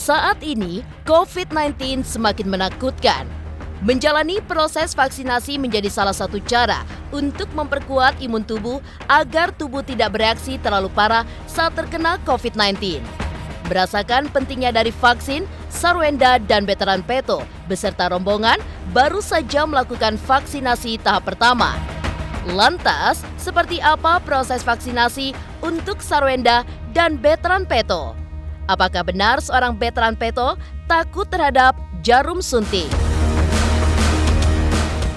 Saat ini, COVID-19 semakin menakutkan. Menjalani proses vaksinasi menjadi salah satu cara untuk memperkuat imun tubuh agar tubuh tidak bereaksi terlalu parah saat terkena COVID-19. Merasakan pentingnya dari vaksin, Sarwenda dan Veteran Peto beserta rombongan baru saja melakukan vaksinasi tahap pertama. Lantas, seperti apa proses vaksinasi untuk Sarwenda dan Veteran Peto? Apakah benar seorang Veteran Peto takut terhadap jarum suntik?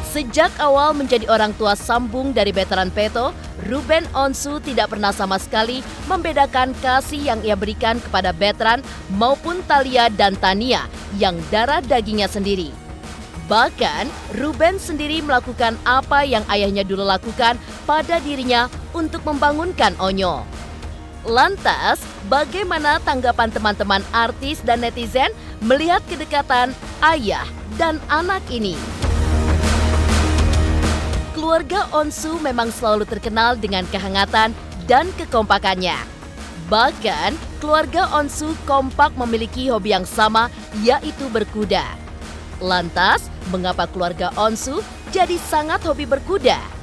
Sejak awal menjadi orang tua sambung dari Veteran Peto, Ruben Onsu tidak pernah sama sekali membedakan kasih yang ia berikan kepada veteran maupun Thalia dan Tania yang darah dagingnya sendiri. Bahkan, Ruben sendiri melakukan apa yang ayahnya dulu lakukan pada dirinya untuk membangunkan Onyo. Lantas, bagaimana tanggapan teman-teman artis dan netizen melihat kedekatan ayah dan anak ini? Keluarga Onsu memang selalu terkenal dengan kehangatan dan kekompakannya. Bahkan, keluarga Onsu kompak memiliki hobi yang sama, yaitu berkuda. Lantas, mengapa keluarga Onsu jadi sangat hobi berkuda?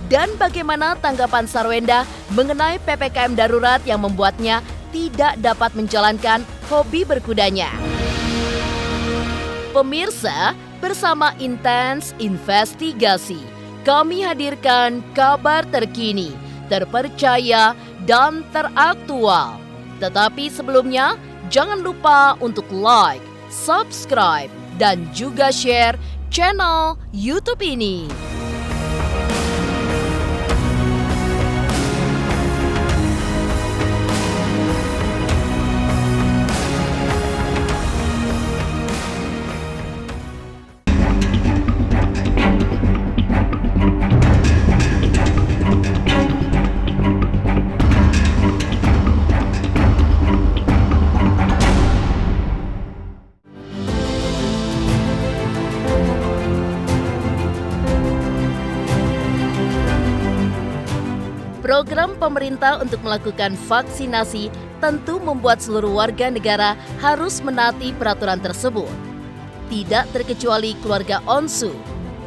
Dan bagaimana tanggapan Sarwenda mengenai PPKM darurat yang membuatnya tidak dapat menjalankan hobi berkudanya? Pemirsa, bersama Intens Investigasi, kami hadirkan kabar terkini, terpercaya, dan teraktual. Tetapi sebelumnya, jangan lupa untuk like, subscribe, dan juga share channel YouTube ini. Program pemerintah untuk melakukan vaksinasi tentu membuat seluruh warga negara harus menaati peraturan tersebut. Tidak terkecuali keluarga Onsu,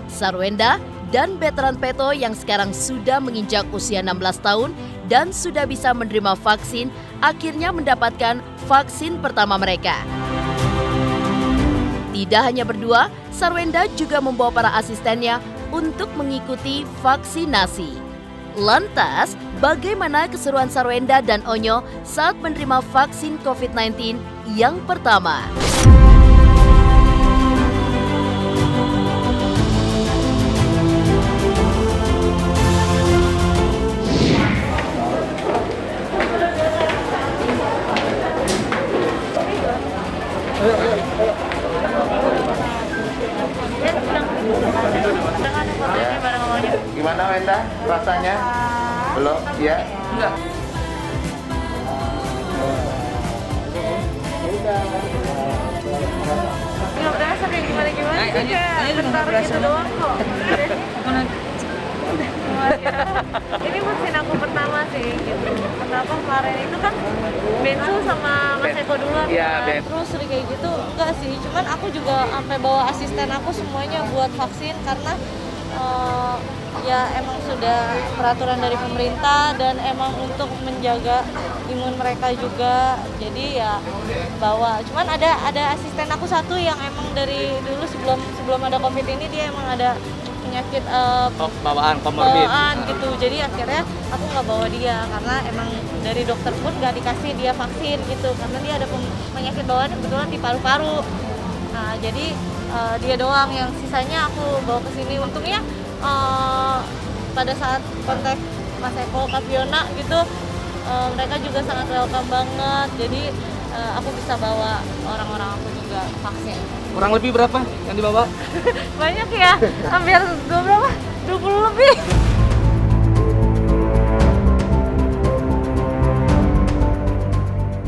Sarwenda, dan Veteran Peto yang sekarang sudah menginjak usia 16 tahun dan sudah bisa menerima vaksin, akhirnya mendapatkan vaksin pertama mereka. Tidak hanya berdua, Sarwenda juga membawa para asistennya untuk mengikuti vaksinasi. Lantas, bagaimana keseruan Sarwenda dan Onyo saat menerima vaksin COVID-19 yang pertama? Gimana Wenda rasanya? Belum? Ya? Enggak. Nggak berasa kayak gimana-gimana sih, kayak bentar gitu doang kok. Ini vaksin aku pertama sih gitu. Kenapa kemarin itu kan Bensu sama Mas Eko duluan kan. Terus kayak gitu enggak sih, cuman aku juga sampai bawa asisten aku semuanya buat vaksin karena ya emang sudah peraturan dari pemerintah dan emang untuk menjaga imun mereka juga, jadi ya bawa. Cuman ada asisten aku satu yang emang dari dulu sebelum ada COVID ini dia emang ada penyakit bawaan komorbid gitu, jadi akhirnya aku nggak bawa dia karena emang dari dokter pun nggak dikasih dia vaksin gitu karena dia ada penyakit bawaan kebetulan di paru-paru. Nah jadi dia doang, yang sisanya aku bawa ke sini. Untungnya pada saat kontak Mas Eko, Kak Fiona gitu, mereka juga sangat welcome banget. Jadi aku bisa bawa orang-orang aku juga vaksin. kurang lebih berapa yang dibawa? Banyak ya, hampir 20 lebih.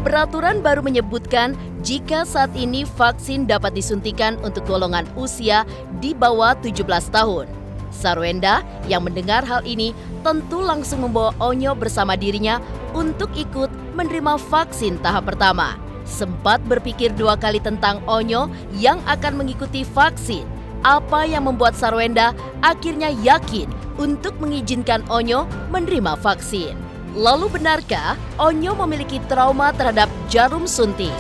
Peraturan baru menyebutkan jika saat ini vaksin dapat disuntikan untuk golongan usia di bawah 17 tahun. Sarwenda yang mendengar hal ini tentu langsung membawa Onyo bersama dirinya untuk ikut menerima vaksin tahap pertama. sempat berpikir 2 kali tentang Onyo yang akan mengikuti vaksin. Apa yang membuat Sarwenda akhirnya yakin untuk mengizinkan Onyo menerima vaksin? Lalu benarkah Onyo memiliki trauma terhadap jarum suntik?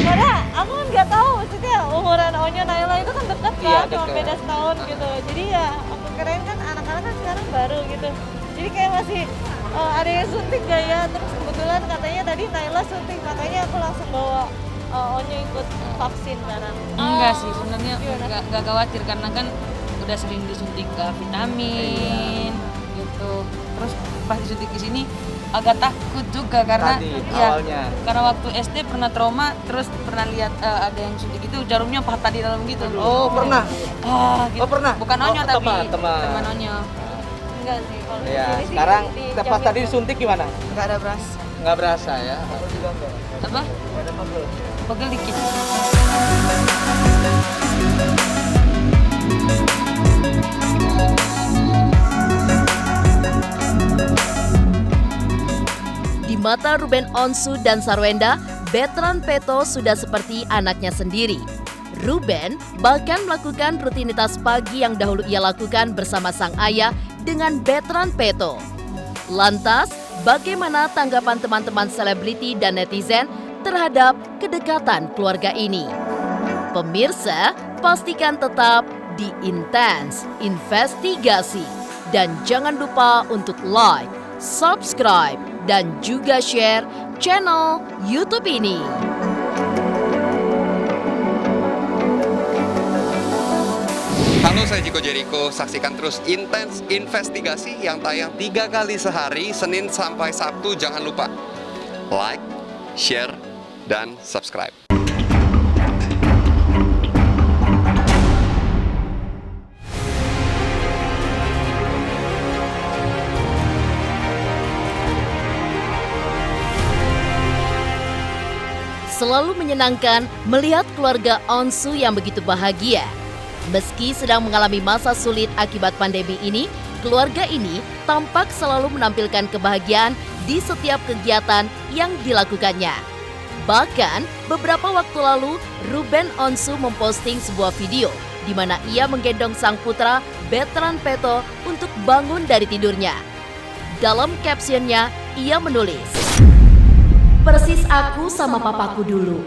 Karena aku kan nggak tahu, maksudnya umuran Onyo Naila itu kan dekat kan, Iya, cuma dekat. beda setahun gitu. Jadi ya aku kirain kan anak-anak kan sekarang baru gitu. Jadi kayak masih ada yang suntik gak ya? Terus kebetulan katanya tadi Naila suntik, makanya aku langsung bawa Onyo ikut vaksin bareng. Enggak sih, sebenarnya Gimana? enggak khawatir karena kan udah sering disuntik vitamin gitu. Terus pas disuntik di sini agak takut juga karena Tadi, ya awalnya. karena waktu SD pernah trauma, terus pernah lihat ada yang suntik itu jarumnya patah di dalam gitu. Oh, pernah? Gitu. Oh, pernah? Bukan Onyo Oh, tapi teman. Onyo. Enggak sih, kalau di Ya, sini sih sekarang dijamin pas tadi kok. disuntik gimana? Enggak ada beras. Nggak berasa ya? Apa? Pegel dikit. Di mata Ruben Onsu dan Sarwenda, Bertrand Peto sudah seperti anaknya sendiri. Ruben bahkan melakukan rutinitas pagi yang dahulu ia lakukan bersama sang ayah dengan Bertrand Peto. Lantas, bagaimana tanggapan teman-teman selebriti dan netizen terhadap kedekatan keluarga ini? Pemirsa, pastikan tetap di Intens Investigasi. Dan jangan lupa untuk like, subscribe, dan juga share channel YouTube ini. Halo, saya Jiko Jericho. Saksikan terus Intens Investigasi yang tayang 3 kali sehari, Senin sampai Sabtu. Jangan lupa like, share, dan subscribe. Selalu menyenangkan melihat keluarga Onsu yang begitu bahagia. Meski sedang mengalami masa sulit akibat pandemi ini, keluarga ini tampak selalu menampilkan kebahagiaan di setiap kegiatan yang dilakukannya. Bahkan, beberapa waktu lalu, Ruben Onsu memposting sebuah video di mana ia menggendong sang putra, Bertrand Peto, untuk bangun dari tidurnya. Dalam captionnya, ia menulis, "Persis aku sama papaku dulu.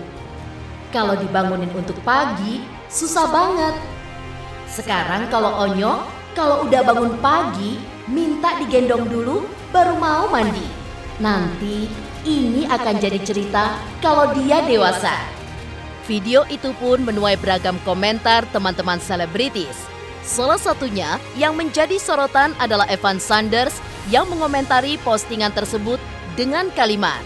Kalau dibangunin untuk pagi, susah banget. Sekarang kalau Onyo, kalau udah bangun pagi, minta digendong dulu baru mau mandi. Nanti ini akan jadi cerita kalau dia dewasa." Video itu pun menuai beragam komentar teman-teman selebritis. Salah satunya yang menjadi sorotan adalah Evan Sanders yang mengomentari postingan tersebut dengan kalimat,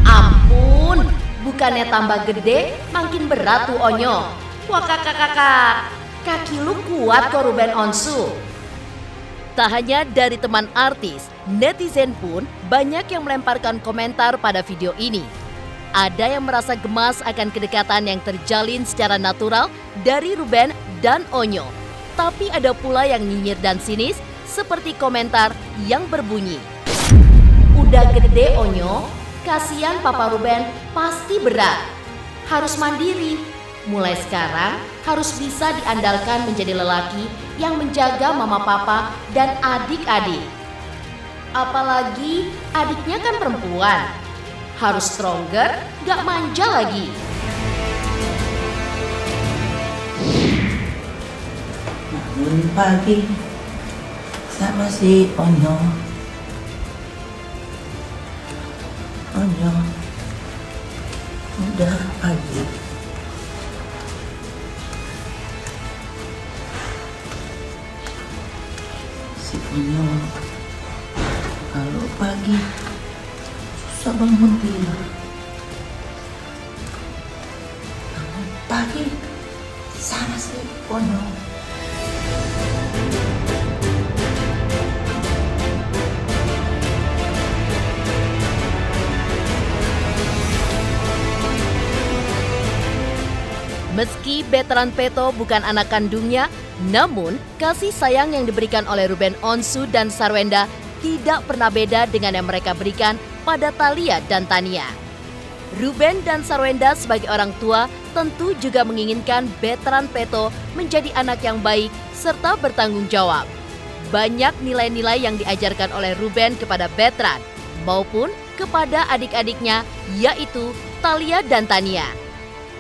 "Ampun, bukannya tambah gede, makin berat tuh Onyo. Wah kakak, kaki lu kuat kok Ruben Onsu." Tak hanya dari teman artis, netizen pun banyak yang melemparkan komentar pada video ini. Ada yang merasa gemas akan kedekatan yang terjalin secara natural dari Ruben dan Onyo. Tapi ada pula yang nyinyir dan sinis seperti komentar yang berbunyi, "Udah gede Onyo, kasihan Papa Ruben pasti berat. Harus mandiri. Mulai sekarang harus bisa diandalkan menjadi lelaki yang menjaga mama papa dan adik-adik. Apalagi adiknya kan perempuan. Harus stronger, gak manja lagi." Bangun pagi sama si Onyo. Onyo, udah pagi. Si Onyo, kalau pagi susah bangun tidur. Bangun pagi sama si Onyo. Meski Bertrand Peto bukan anak kandungnya, namun kasih sayang yang diberikan oleh Ruben Onsu dan Sarwenda tidak pernah beda dengan yang mereka berikan pada Thalia dan Tania. Ruben dan Sarwenda sebagai orang tua tentu juga menginginkan Betran Peto menjadi anak yang baik serta bertanggung jawab. Banyak nilai-nilai yang diajarkan oleh Ruben kepada Betran maupun kepada adik-adiknya, yaitu Thalia dan Tania.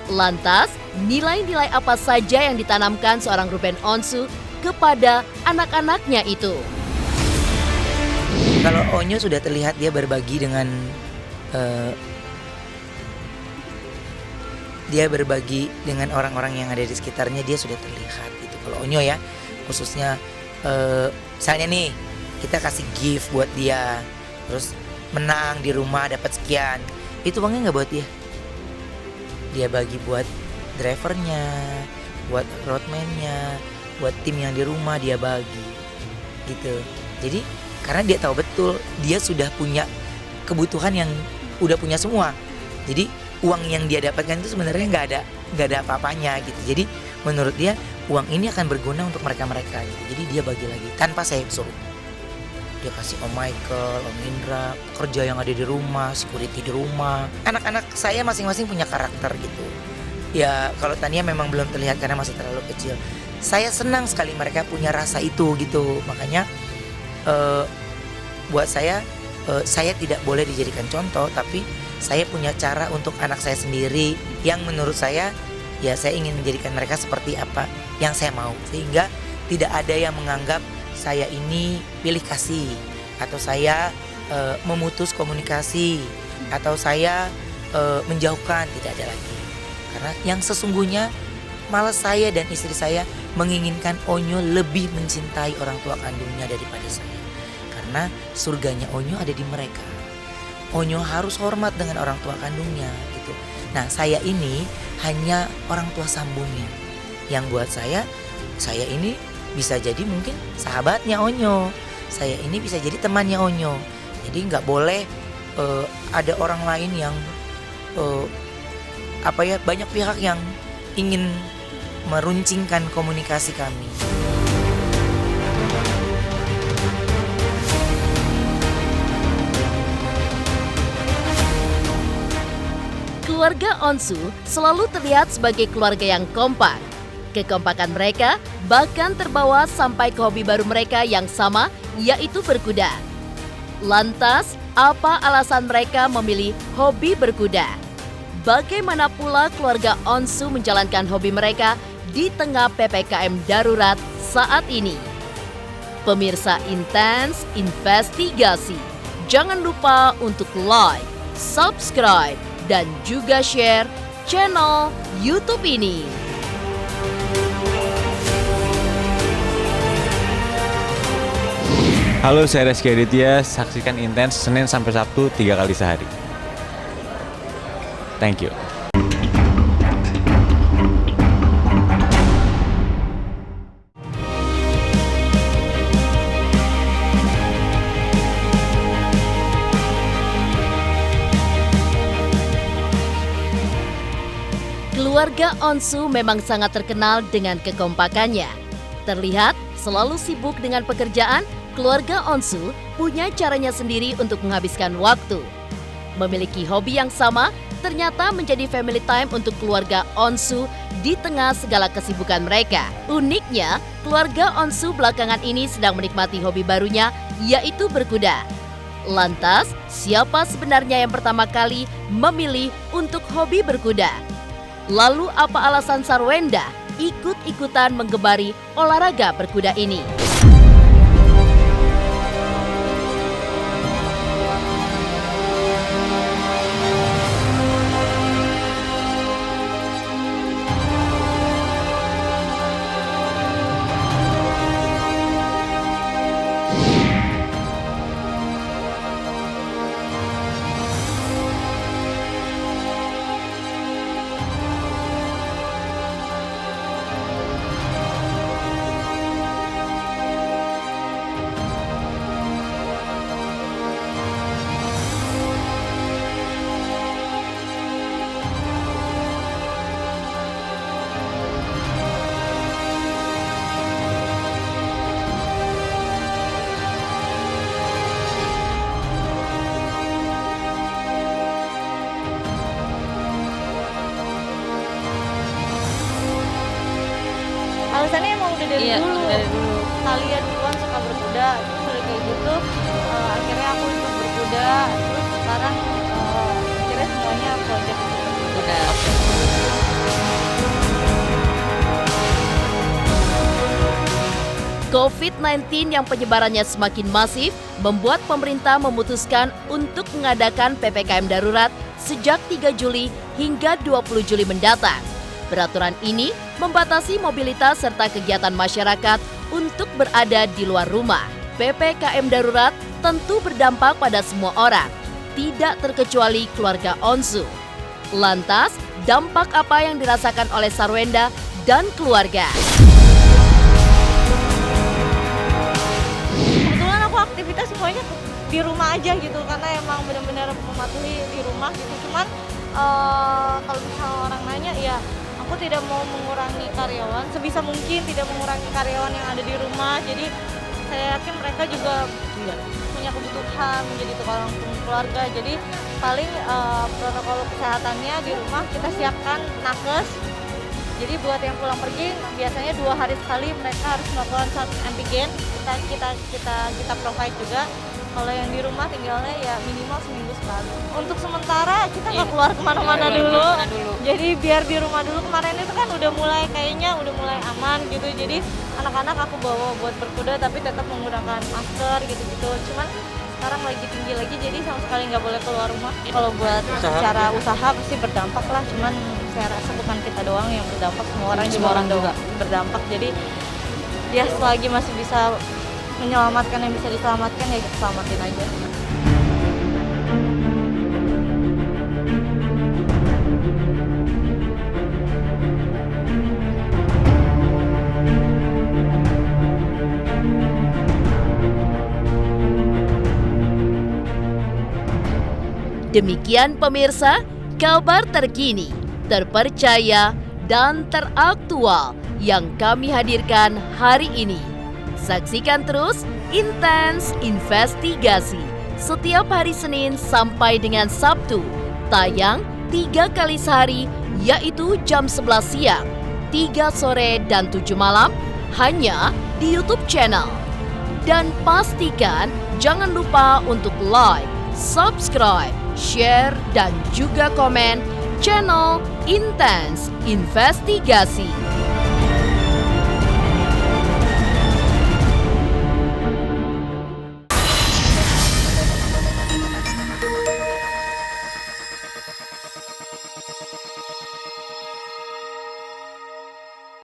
Lantas, nilai-nilai apa saja yang ditanamkan seorang Ruben Onsu kepada anak-anaknya itu? Kalau Onyo sudah terlihat dia berbagi dengan orang-orang yang ada di sekitarnya, dia sudah terlihat gitu. Kalau Onyo ya, khususnya misalnya nih kita kasih gift buat dia, terus menang di rumah dapat sekian, itu uangnya nggak buat dia bagi buat drivernya, buat roadman-nya, buat tim yang di rumah dia bagi gitu. Jadi karena dia tahu betul dia sudah punya kebutuhan yang udah punya semua, jadi uang yang dia dapatkan itu sebenarnya nggak ada apa-apanya gitu. Jadi menurut dia uang ini akan berguna untuk mereka gitu. Jadi dia bagi lagi tanpa saya suruh. Dia kasih Om Michael, Om Indra, kerja yang ada di rumah, security di rumah. Anak-anak saya masing-masing punya karakter gitu. Ya kalau Tania memang belum terlihat karena masih terlalu kecil. Saya senang sekali mereka punya rasa itu gitu. Makanya buat saya tidak boleh dijadikan contoh, tapi saya punya cara untuk anak saya sendiri yang menurut saya, ya saya ingin menjadikan mereka seperti apa yang saya mau. Sehingga tidak ada yang menganggap saya ini pilih kasih, atau saya memutus komunikasi, atau saya menjauhkan, tidak ada lagi. Karena yang sesungguhnya malah saya dan istri saya menginginkan Onyo lebih mencintai orang tua kandungnya daripada saya. Karena surganya Onyo ada di mereka. Onyo harus hormat dengan orang tua kandungnya gitu. Nah saya ini hanya orang tua sambungnya. Yang buat saya ini bisa jadi mungkin sahabatnya Onyo. Saya ini bisa jadi temannya Onyo. Jadi nggak boleh ada orang lain yang banyak pihak yang ingin meruncingkan komunikasi kami. Keluarga Onsu selalu terlihat sebagai keluarga yang kompak. Kekompakan mereka bahkan terbawa sampai ke hobi baru mereka yang sama, yaitu berkuda. Lantas, apa alasan mereka memilih hobi berkuda? Bagaimana pula keluarga Onsu menjalankan hobi mereka di tengah PPKM darurat saat ini? Pemirsa Intens Investigasi, jangan lupa untuk like, subscribe, dan juga share channel YouTube ini. Halo, saya Reski Aditya. Saksikan Intens Senin sampai Sabtu 3 kali sehari. Thank you. Keluarga Onsu memang sangat terkenal dengan kekompakannya. Terlihat selalu sibuk dengan pekerjaan, keluarga Onsu punya caranya sendiri untuk menghabiskan waktu. Memiliki hobi yang sama ternyata menjadi family time untuk keluarga Onsu di tengah segala kesibukan mereka. Uniknya, keluarga Onsu belakangan ini sedang menikmati hobi barunya, yaitu berkuda. Lantas, siapa sebenarnya yang pertama kali memilih untuk hobi berkuda? Lalu apa alasan Sarwenda ikut-ikutan menggemari olahraga berkuda ini? Talia duluan suka berkuda, terus udah kayak gitu akhirnya aku ikut berkuda, terus sekarang akhirnya semuanya aku ajak berkuda. COVID-19 yang penyebarannya semakin masif membuat pemerintah memutuskan untuk mengadakan PPKM darurat sejak 3 Juli hingga 20 Juli mendatang. Peraturan ini membatasi mobilitas serta kegiatan masyarakat untuk berada di luar rumah. PPKM darurat tentu berdampak pada semua orang, tidak terkecuali keluarga Onsu. Lantas, dampak apa yang dirasakan oleh Sarwenda dan keluarga? Kebetulan aku aktivitas semuanya di rumah aja gitu, karena emang benar-benar mematuhi di rumah gitu. Cuman kalau misalnya orang nanya, ya aku tidak mau mengurangi karyawan, sebisa mungkin tidak mengurangi karyawan yang ada di rumah. Jadi saya yakin mereka juga punya kebutuhan menjadi tukang keluarga. Jadi paling protokol kesehatannya di rumah kita siapkan nakes. Jadi buat yang pulang pergi biasanya 2 hari sekali mereka harus melakukan swab antigen. Kita provide juga. Kalau yang di rumah tinggalnya ya minimal seminggu sekali. Untuk sementara kita nggak keluar kemana-mana dulu. Jadi biar di rumah dulu. Kemarin itu kan udah mulai aman gitu. Jadi anak-anak aku bawa buat berkuda tapi tetap menggunakan masker gitu-gitu. Cuman sekarang lagi tinggi lagi, jadi sama sekali nggak boleh keluar rumah. Kalau buat secara usaha pasti berdampak lah. Cuman saya rasa bukan kita doang yang berdampak, semua orang juga berdampak. Jadi ya selagi masih bisa menyelamatkan yang bisa diselamatkan ya kita selamatin aja. Demikian pemirsa, kabar terkini, terpercaya, dan teraktual yang kami hadirkan hari ini. Saksikan terus Intens Investigasi setiap hari Senin sampai dengan Sabtu, tayang 3 kali sehari, yaitu jam 11 siang, 3 sore, dan 7 malam, hanya di YouTube channel. Dan pastikan jangan lupa untuk like, subscribe, share, dan juga komen channel Intens Investigasi.